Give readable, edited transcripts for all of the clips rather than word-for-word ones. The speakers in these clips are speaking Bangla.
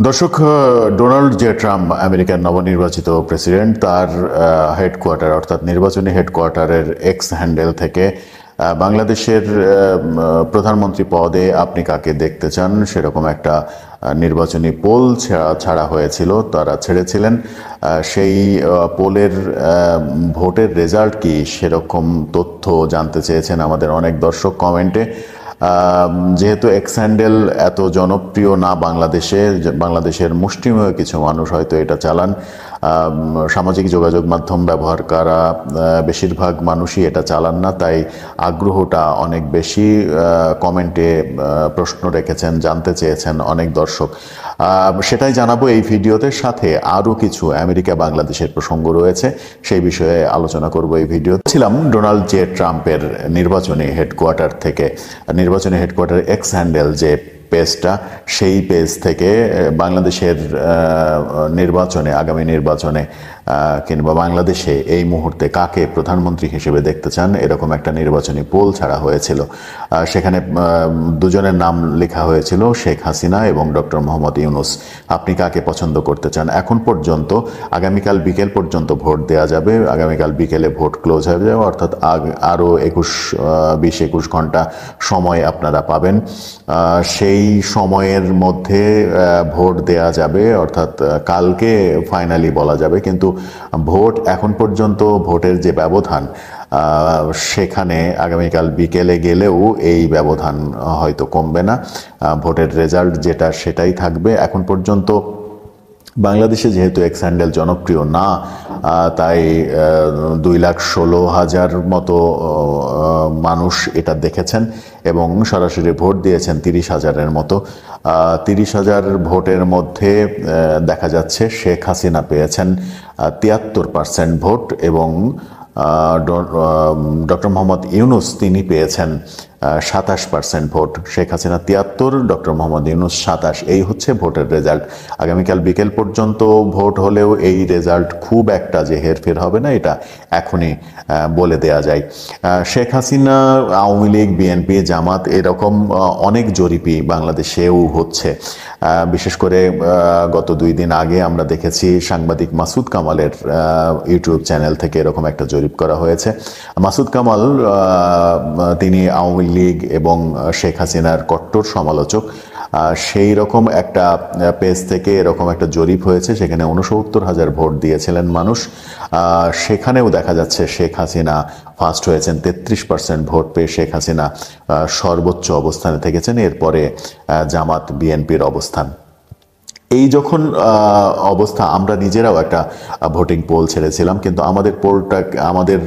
দর্শক, ডোনাল্ড জে ট্রাম্প আমেরিকার নবনির্বাচিত প্রেসিডেন্ট তার হেডকোয়ার্টার অর্থাৎ নির্বাচনী হেডকোয়ার্টারের এক্স হ্যান্ডেল থেকে বাংলাদেশের প্রধানমন্ত্রী পদে আপনি কাকে দেখতে চান সেরকম একটা নির্বাচনী পোল ছাড়া হয়েছিল, তারা ছেড়েছিলেন। সেই পোলের ভোটের রেজাল্ট কি সেরকম তথ্য জানতে চেয়েছেন আমাদের অনেক দর্শক কমেন্টে। যেহেতু এক্স হ্যান্ডেল এত জনপ্রিয় না বাংলাদেশের মুষ্টিমেয় কিছু মানুষ হয়তো এটা চালান, সামাজিক যোগাযোগ মাধ্যম ব্যবহার করা বেশিরভাগ মানুষই এটা চালান না, তাই আগ্রহটা অনেক বেশি। কমেন্টে প্রশ্ন রেখেছেন, জানতে চেয়েছেন অনেক দর্শক, সেটাই জানাবো এই ভিডিওতে। সাথে আরও কিছু আমেরিকা বাংলাদেশের প্রসঙ্গ রয়েছে, সেই বিষয়ে আলোচনা করব এই ভিডিও। ছিলাম ডোনাল্ড জে ট্রাম্পের নির্বাচনী হেডকোয়ার্টার এক্স হ্যান্ডেল যে পেজটা, সেই পেজ থেকে বাংলাদেশের আগামী নির্বাচনে কিংবা বাংলাদেশে এই মুহূর্তে কাকে প্রধানমন্ত্রী হিসেবে দেখতে চান এরকম একটা নির্বাচনী পোল ছাড়া হয়েছিল। সেখানে দুজনের নাম লেখা হয়েছিল, শেখ হাসিনা এবং ডক্টর মোহাম্মদ ইউনূস। আপনি কাকে পছন্দ করতে চান? এখন পর্যন্ত আগামীকাল বিকেল পর্যন্ত ভোট দেওয়া যাবে। আগামীকাল বিকেলে ভোট ক্লোজ হয়ে যাবে, অর্থাৎ আরও 20-21 ঘন্টা সময় আপনারা পাবেন। সেই সময়ের মধ্যে ভোট দেয়া যাবে, অর্থাৎ কালকে ফাইনালি বলা যাবে। কিন্তু ভোট এখন পর্যন্ত ভোটের যে ব্যবধান, সেখানে আগামীকাল বিকেলে গেলেও এই ব্যবধান হয়তো কমবে না। ভোটের রেজাল্ট যেটা সেটাই থাকবে। এখন পর্যন্ত বাংলাদেশে যেহেতু এক্স হ্যান্ডেল জনপ্রিয় না, তাই 2,16,000 মতো মানুষ এটা দেখেছেন এবং সরাসরি ভোট দিয়েছেন 30,000-এর মতো। 30,000 ভোটের মধ্যে দেখা যাচ্ছে শেখ হাসিনা পেয়েছেন 73% ভোট এবং ডক্টর মোহাম্মদ ইউনূস তিনি পেয়েছেন 27% ভোট। শেখ হাসিনা 73, ডক্টর মোহাম্মদ ইউনূস 27। এই হচ্ছে ভোটের রেজাল্ট। আগামীকাল বিকেল পর্যন্ত ভোট হলেও এই রেজাল্ট খুব একটা যে হেরফের হবে না, এটা এখনই বলে দেয়া যায়। শেখ হাসিনা, আওয়ামী লীগ, বিএনপি, জামাত এরকম অনেক জরিপই বাংলাদেশেও হচ্ছে। বিশেষ করে গত 2 দিন আগে আমরা দেখেছি সাংবাদিক মাসুদ কামালের ইউটিউব চ্যানেল থেকে এরকম একটা জরিপ করা হয়েছে। মাসুদ কামাল তিনি আওয়ামী লীগ এবং শেখ হাসিনার কট্টর সমালোচক। সেই রকম একটা পেজ থেকে এরকম একটা জরিপ হয়েছে, সেখানে 69,000 ভোট দিয়েছিলেন মানুষ। সেখানেও দেখা যাচ্ছে শেখ হাসিনা ফার্স্ট হয়েছেন, 33% ভোট পেয়ে শেখ হাসিনা সর্বোচ্চ অবস্থানে থেকেছেন। এরপরে জামাত, বিএনপির অবস্থান। এই যখন অবস্থা, আমরা নিজেরাও একটা ভোটিং পোল ছেড়েছিলাম, কিন্তু আমাদের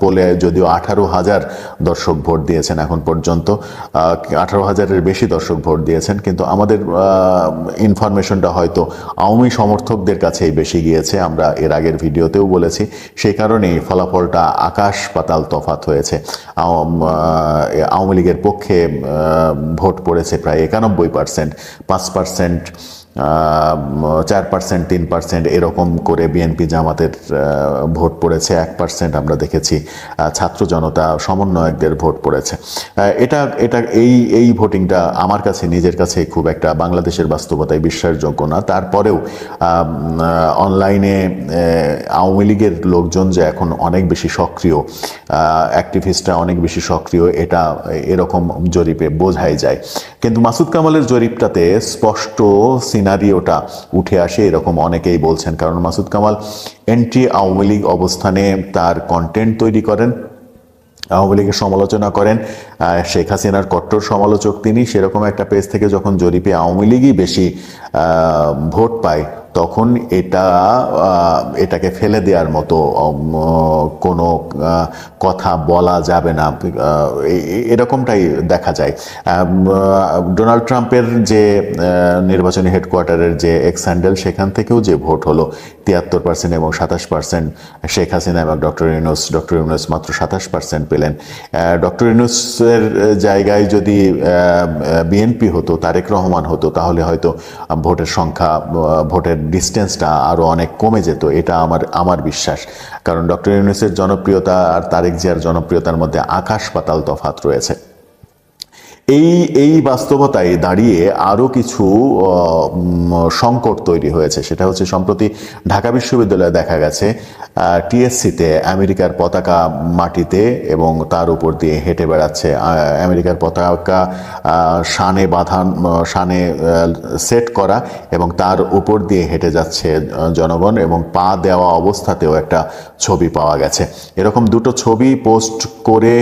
পোলে যদিও 18,000 দর্শক ভোট দিয়েছেন এখন পর্যন্ত, 18,000-এর বেশি দর্শক ভোট দিয়েছেন, কিন্তু আমাদের ইনফরমেশনটা হয়তো আওয়ামী সমর্থকদের কাছেই বেশি গিয়েছে। আমরা এর আগের ভিডিওতেও বলেছি, সেই কারণেই ফলাফলটা আকাশ পাতাল তফাৎ হয়েছে। আওয়ামী লীগের পক্ষে ভোট পড়েছে প্রায় 91%, 5%, 4%, 3% এরকম করে বিএনপি জামাতের ভোট পড়েছে। 1% আমরা দেখেছি ছাত্র জনতা সমন্বয়কদের ভোট পড়েছে। এই ভোটিংটা আমার কাছে নিজের কাছে খুব একটা বাংলাদেশের বাস্তবতায় বিশ্বাসযোগ্য না। তারপরেও অনলাইনে আওয়ামী লীগের লোকজন যে এখন অনেক বেশি সক্রিয়, অ্যাক্টিভিস্টরা অনেক বেশি সক্রিয়, এটা এরকম জরিপে বোঝাই যায়। কিন্তু মাসুদ কামালের জরিপটাতে স্পষ্ট সিনারিওটা উঠে আসে, এরকম অনেকেই বলছেন। কারণ মাসুদ কামাল এন্টি আওয়ামী লীগ অবস্থানে তার কন্টেন্ট তৈরি করেন, আওয়ামী লীগের সমালোচনা করেন, শেখ হাসিনার কট্টর সমালোচক তিনি। সেরকম একটা পেজ থেকে যখন জরিপে আওয়ামী লীগই বেশি ভোট পায়, তখন এটাকে ফেলে দেওয়ার মতো কোনো কথা বলা যাবে না, এরকমটাই দেখা যায়। ডোনাল্ড ট্রাম্পের যে নির্বাচনী হেডকোয়ার্টারের যে এক্স হ্যান্ডেল, সেখান থেকেও যে ভোট হলো 73% এবং 27% শেখ হাসিনা এবং ডক্টর ইউনূস মাত্র 27% পেলেন। ডক্টর ইউনূসের জায়গায় যদি বিএনপি হতো, তারেক রহমান হতো, তাহলে হয়তো ভোটের ডিস্টেন্সটা আরও অনেক কমে যেত, এটা আমার বিশ্বাস। কারণ ডক্টর ইউনূসের জনপ্রিয়তা আর তারেক জিয়ার জনপ্রিয়তার মধ্যে আকাশ পাতাল তফাৎ রয়েছে। এই বাস্তবতায় দাঁড়িয়ে আরও কিছু সংকট তৈরি হয়েছে। সেটা হচ্ছে সম্প্রতি ঢাকা বিশ্ববিদ্যালয়ে দেখা গেছে টিএসসিতে আমেরিকার পতাকা মাটিতে এবং তার উপর দিয়ে হেঁটে বেড়াচ্ছে। আমেরিকার পতাকা শানে শানে সেট করা এবং তার উপর দিয়ে হেঁটে যাচ্ছে জনগণ, এবং পা দেওয়া অবস্থাতেও একটা ছবি পাওয়া গেছে। এরকম দুটো ছবি পোস্ট করে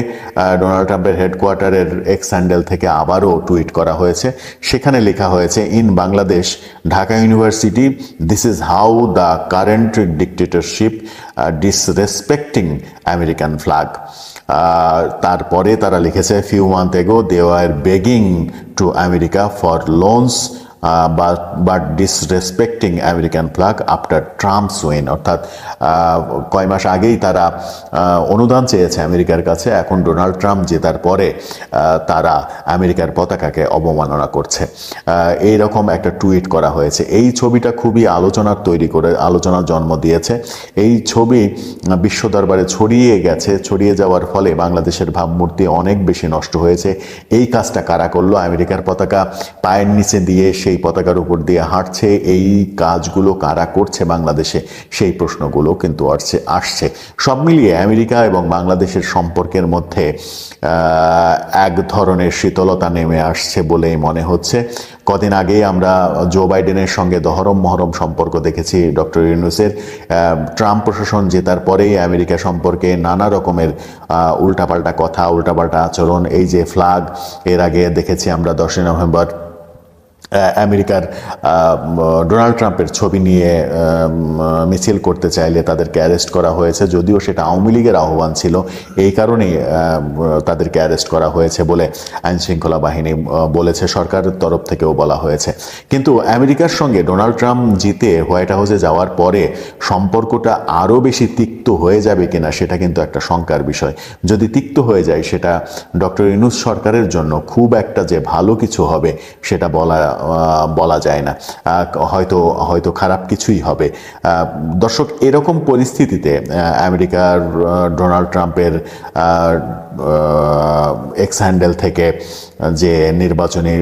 ডোনাল্ড ট্রাম্পের হেডকোয়ার্টারের এক্স হ্যান্ডেল থেকে আবারও টুইট করা হয়েছে। সেখানে লেখা হয়েছে, in Bangladesh, Dhaka university, this is how the current dictatorship disrespecting American flag. তারপরে তারা লিখেছে, few month ago they were begging to America for loans but disrespecting American flag after Trump's win. অর্থাৎ কয় মাস আগেই তারা অনুদান চেয়েছে আমেরিকার কাছে, এখন ডোনাল্ড ট্রাম্প জেতার পরে তারা আমেরিকার পতাকাকে অবমাননা করছে। এইরকম একটা টুইট করা হয়েছে। এই ছবিটা খুবই আলোচনার জন্ম দিয়েছে। এই ছবি বিশ্ব দরবারে ছড়িয়ে গেছে। ছড়িয়ে যাওয়ার ফলে বাংলাদেশের ভাবমূর্তি অনেক বেশি নষ্ট হয়েছে। এই কাজটা কারা করলো? আমেরিকার পতাকা পায়ের নিচে দিয়ে সেই পতাকার উপর দিয়ে হাঁটছে। এই কাজগুলো কারা করছে বাংলাদেশে? সেই প্রশ্নগুলো কিন্তু আসছে। সব মিলিয়ে আমেরিকা এবং বাংলাদেশের সম্পর্কের মধ্যে এক ধরনের শীতলতা নেমে আসছে বলেই মনে হচ্ছে। কদিন আগেই আমরা জো বাইডেনের সঙ্গে দহরম মহরম সম্পর্ক দেখেছি ডক্টর ইউনূসের। ট্রাম্প প্রশাসন জেতার পরেই আমেরিকা সম্পর্কে নানা রকমের উল্টাপাল্টা কথা, উল্টাপাল্টা আচরণ। এই যে ফ্ল্যাগ, এর আগে দেখেছি আমরা 10 নভেম্বর আমেরিকার ডোনাল্ড ট্রাম্পের ছবি নিয়ে মিছিল করতে চাইলে তাদেরকে অ্যারেস্ট করা হয়েছে, যদিও সেটা আওয়ামী লীগের আহ্বান ছিল। এই কারণেই তাদেরকে অ্যারেস্ট করা হয়েছে বলে আইনশৃঙ্খলা বাহিনী বলেছে, সরকারের তরফ থেকেও বলা হয়েছে। কিন্তু আমেরিকার সঙ্গে ডোনাল্ড ট্রাম্প জিতে হোয়াইট হাউসে যাওয়ার পরে সম্পর্কটা আরও বেশি তিক্ত হয়ে যাবে কিনা সেটা কিন্তু একটা শঙ্কার বিষয়। যদি তিক্ত হয়ে যায়, সেটা ডক্টর ইউনূস সরকারের জন্য খুব একটা যে ভালো কিছু হবে সেটা বলা যায় না। হয়তো খারাপ কিছুই হবে। দর্শক, এরকম পরিস্থিতিতে আমেরিকার ডোনাল্ড ট্রাম্পের এক্স হ্যান্ডেল থেকে যে নির্বাচনী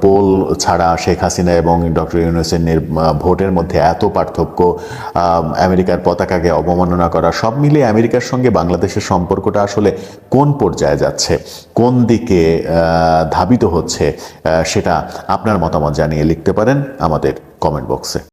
পোল ছাড়া শেখ হাসিনা এবং ডক্টর ইউনূসের ভোটের মধ্যে এত পার্থক্য, আমেরিকার পতাকাকে অবমাননা করা, সব মিলিয়ে আমেরিকার সঙ্গে বাংলাদেশের সম্পর্কটা আসলে কোন পর্যায়ে যাচ্ছে, কোন দিকে ধাবিত হচ্ছে, সেটা আপনার মতামত জানিয়ে লিখতে পারেন আমাদের কমেন্ট বক্সে।